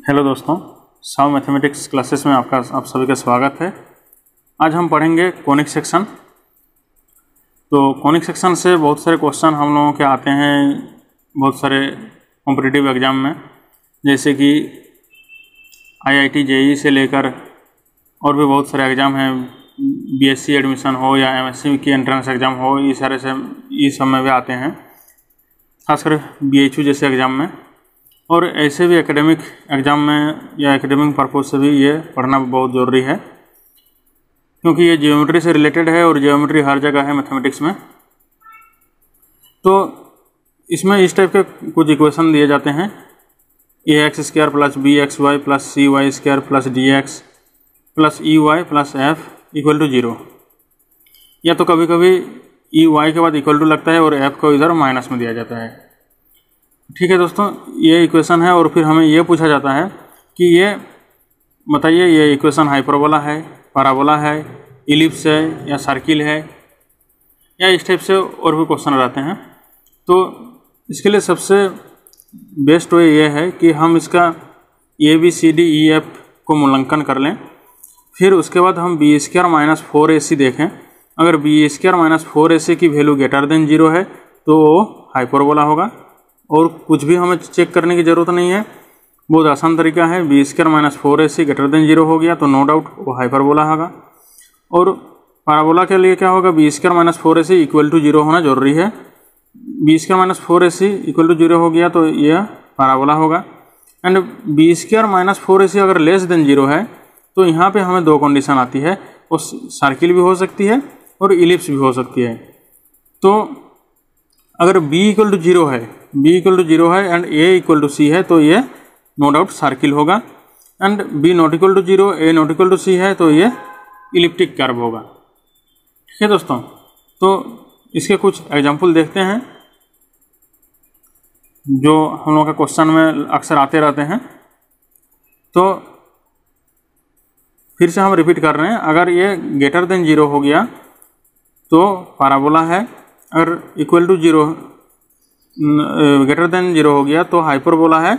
Hello दोस्तों, Sao mathematics classes में आप सभी का स्वागत है। आज हम पढ़ेंगे कॉनिक सेक्शन। तो कॉनिक सेक्शन से बहुत सारे क्वेश्चन हम लोगों के आते हैं बहुत सारे कॉम्पिटिटिव एग्ज़ाम में, जैसे कि आईआईटी जेईई से लेकर और भी बहुत सारे एग्ज़ाम हैं, बीएससी एडमिशन हो या एमएससी की एंट्रेंस एग्ज़ाम हो, इस सब में भी आते हैं, खासकर बीएचयू जैसे एग्ज़ाम में। और ऐसे भी एकेडमिक एग्ज़ाम में या एकेडमिक पर्पज़ से भी ये पढ़ना बहुत ज़रूरी है, क्योंकि ये ज्योमेट्री से रिलेटेड है और ज्योमेट्री हर जगह है मैथमेटिक्स में। तो इसमें इस टाइप के कुछ इक्वेशन दिए जाते हैं, ax² plus bxy plus cy² plus dx plus ey plus f equal to 0। या तो कभी कभी ey के बाद इक्वल टू लगता है और f को इधर माइनस में दिया जाता है। ठीक है दोस्तों, ये इक्वेशन है। और फिर हमें ये पूछा जाता है कि ये बताइए, ये इक्वेशन हाइपरबोला है, पैराबोला है, इलिप्स है या सर्किल है, या इस टाइप से और भी क्वेश्चन रहते हैं। तो इसके लिए सबसे बेस्ट वे ये है कि हम इसका ABCDEF को मूल्यांकन कर लें, फिर उसके बाद हम b² माइनस 4ac देखें। अगर b² माइनस 4ac की वैल्यू ग्रेटर देन 0 है तो वो हाइपरबोला होगा, और कुछ भी हमें चेक करने की ज़रूरत नहीं है, बहुत आसान तरीका है। b² minus 4ac greater than 0 हो गया तो नो डाउट वो हाइपरबोला होगा। और पैराबोला के लिए क्या होगा, b² minus 4ac equal to 0 होना जरूरी है। b² minus 4ac equal to 0 हो गया तो यह पैराबोला होगा। एंड b² माइनस 4ac अगर लेस देन 0 है तो यहाँ पे हमें दो कंडीशन आती है, वो सर्किल भी हो सकती है और इलिप्स भी हो सकती है। तो अगर b इक्वल टू 0 है, and a equal to c है तो ये नो डाउट सर्किल होगा। And b not equal to 0, a not equal to c है तो ये इलिप्टिक कर्व होगा। ठीक है दोस्तों, तो इसके कुछ एग्जाम्पल देखते हैं जो हम लोग का क्वेश्चन में अक्सर आते रहते हैं। तो फिर से हम रिपीट कर रहे हैं, अगर ये ग्रेटर देन 0 हो गया तो पैराबोला है, अगर इक्वल टू 0 ग्रेटर देन 0 हो गया तो हाइपरबोला है,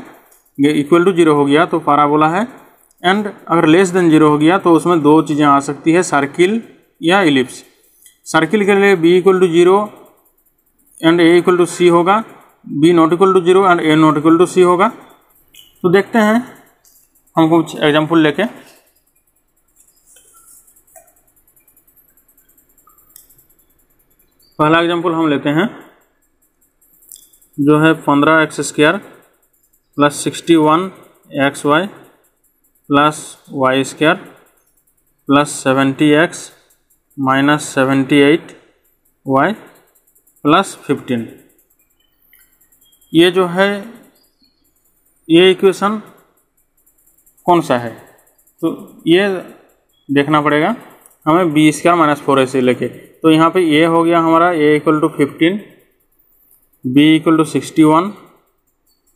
इक्वल टू 0 हो गया तो पैराबोला है। एंड अगर लेस देन 0 हो गया तो उसमें दो चीज़ें आ सकती है, सर्किल या इलिप्स। सर्किल के लिए b equal to 0 and a equal to c होगा, b not equal to 0 and a not equal to c होगा। तो देखते हैं हम कुछ एग्जाम्पल लेके। पहला एग्जाम्पल हम लेते हैं जो है 15x² plus 61xy plus y² plus 70x minus 78y plus 15। ये जो है ये इक्वेशन कौन सा है, तो ये देखना पड़ेगा हमें b² माइनस 4ac लेके। तो यहाँ पे a हो गया हमारा a equal to 15, b equal to 61,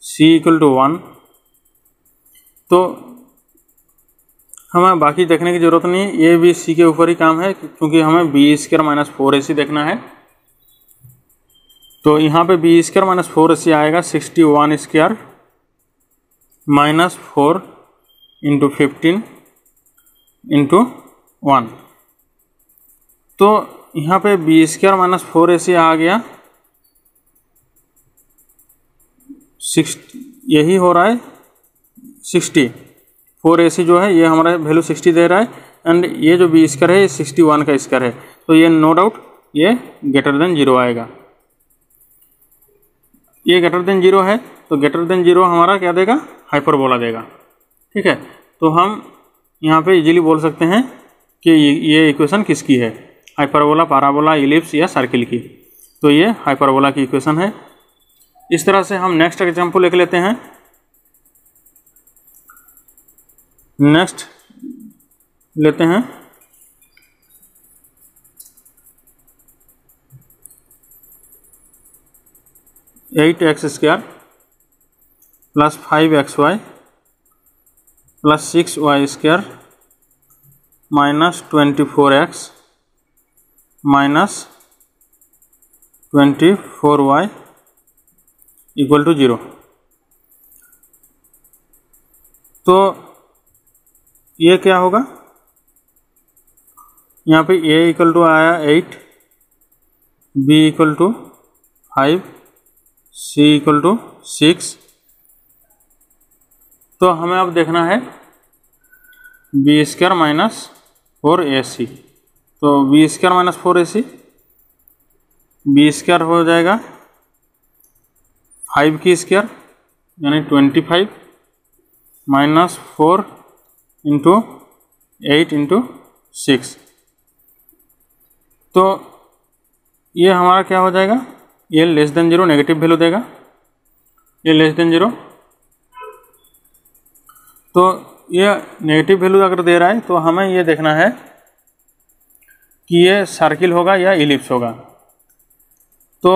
c equal to 1। तो हमें बाकी देखने की ज़रूरत नहीं, a b c के ऊपर ही काम है, क्योंकि हमें b² माइनस 4ac देखना है। तो यहाँ पे b² माइनस 4ac आएगा 61² माइनस 4 इंटू 15 इंटू 1। तो यहाँ पे b² माइनस 4ac आ गया 60, यही हो रहा है 60। 4ac जो है ये हमारा वैल्यू 60 दे रहा है, एंड ये जो b² है ये 61 का स्क्वायर है, तो ये नो डाउट ये ग्रेटर देन 0 आएगा। ये ग्रेटर देन 0 है तो ग्रेटर देन 0 हमारा क्या देगा, हाइपरबोला देगा। ठीक है, तो हम यहाँ पे इजीली बोल सकते हैं कि ये इक्वेशन किसकी है, हाइपरबोला, पैराबोला, इलिप्स या सर्किल की। तो ये हाइपरबोला की इक्वेशन है। इस तरह से हम नेक्स्ट एग्जाम्पल लिख लेते हैं। नेक्स्ट लेते हैं (8x² plus 5xy plus 6y² minus 24x minus 24y equal to 0। तो ये क्या होगा, यहाँ पे a इक्वल टू आया 8, b equal to 5, c equal to 6। तो हमें अब देखना है बी स्क्वायर माइनस 4ac। तो B square minus 4ac, B square हो जाएगा 5 की स्क्वायर यानी 25 माइनस 4 इंटू 8 इंटू 6। तो ये हमारा क्या हो जाएगा, ये लेस देन 0 नेगेटिव वैल्यू देगा, ये लेस देन 0। तो ये नेगेटिव वैल्यू अगर दे रहा है तो हमें ये देखना है कि ये सर्किल होगा या इलिप्स होगा। तो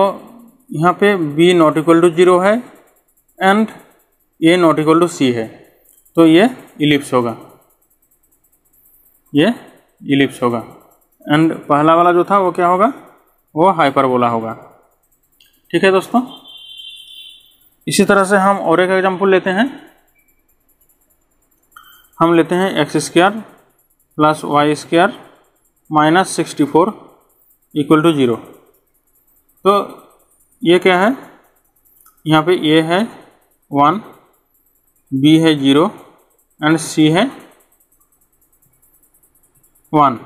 यहाँ पे b नॉट इक्वल टू 0 है and a not equal to c है, तो ये इलिप्स होगा, ये इलिप्स होगा। एंड पहला वाला जो था वो क्या होगा, वो हाइपरबोला होगा। ठीक है दोस्तों, इसी तरह से हम और एक एग्जांपल लेते हैं। हम लेते हैं X square plus Y square minus 64 equal to 0। तो ये क्या है, यहाँ पे a है 1, b है 0 एंड c है 1।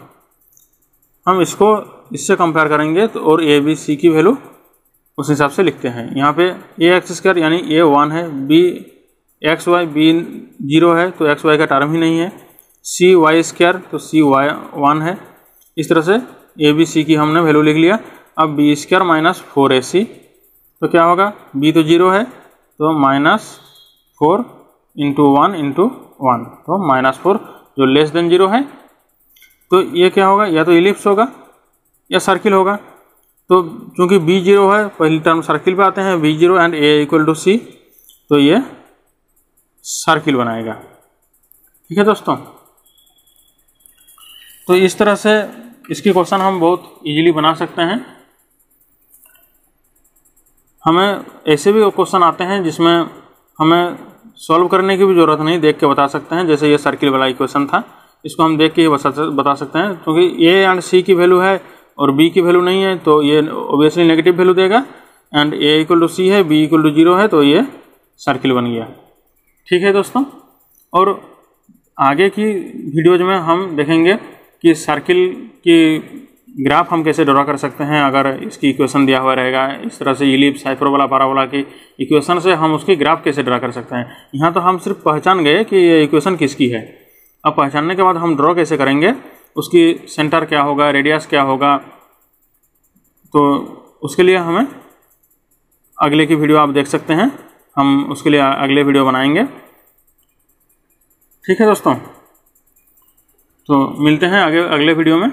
हम इसको इससे कंपेयर करेंगे तो और a b c की वैल्यू उस हिसाब से लिखते हैं। यहाँ पे a एक्स स्क्वायर यानी a 1 है, b एक्स वाई b 0 है तो एक्स वाई का टर्म ही नहीं है, c वाई स्क्वायर तो c y 1 है। इस तरह से a b c की हमने वैल्यू लिख लिया। अब b स्क्वायर माइनस 4ac, तो क्या होगा, b तो 0 है तो माइनस 4 इंटू 1 इंटू 1, तो माइनस 4 जो लेस देन 0 है। तो ये क्या होगा, या तो इलिप्स होगा या सर्किल होगा। तो चूंकि b 0 है, पहली टर्म सर्किल पे आते हैं, b 0 and a equal to c, तो ये सर्किल बनाएगा। ठीक है दोस्तों, तो इस तरह से इसकी क्वेश्चन हम बहुत इजीली बना सकते हैं। हमें ऐसे भी क्वेश्चन आते हैं जिसमें हमें सॉल्व करने की भी ज़रूरत नहीं, देख के बता सकते हैं। जैसे ये सर्किल वाला इक्वेशन था, इसको हम देख के ही बता सकते हैं, क्योंकि a एंड c की वैल्यू है और b की वैल्यू नहीं है, तो ये ऑब्वियसली नेगेटिव वैल्यू देगा। And a equal to c है, b इक्वल टू 0 है, तो ये सर्किल बन गया। ठीक है दोस्तों, और आगे की वीडियोज में हम देखेंगे कि सर्किल की ग्राफ हम कैसे ड्रा कर सकते हैं। अगर इसकी इक्वेशन दिया हुआ रहेगा, इस तरह से इलिप्स, हाइपरबोला, पैराबोला की इक्वेशन से हम उसकी ग्राफ कैसे ड्रा कर सकते हैं। यहाँ तो हम सिर्फ पहचान गए कि ये इक्वेशन किसकी है। अब पहचानने के बाद हम ड्रॉ कैसे करेंगे, उसकी सेंटर क्या होगा, रेडियस क्या होगा, तो उसके लिए हमें अगले की वीडियो आप देख सकते हैं। हम उसके लिए अगले वीडियो बनाएंगे। ठीक है दोस्तों, तो मिलते हैं अगले वीडियो में।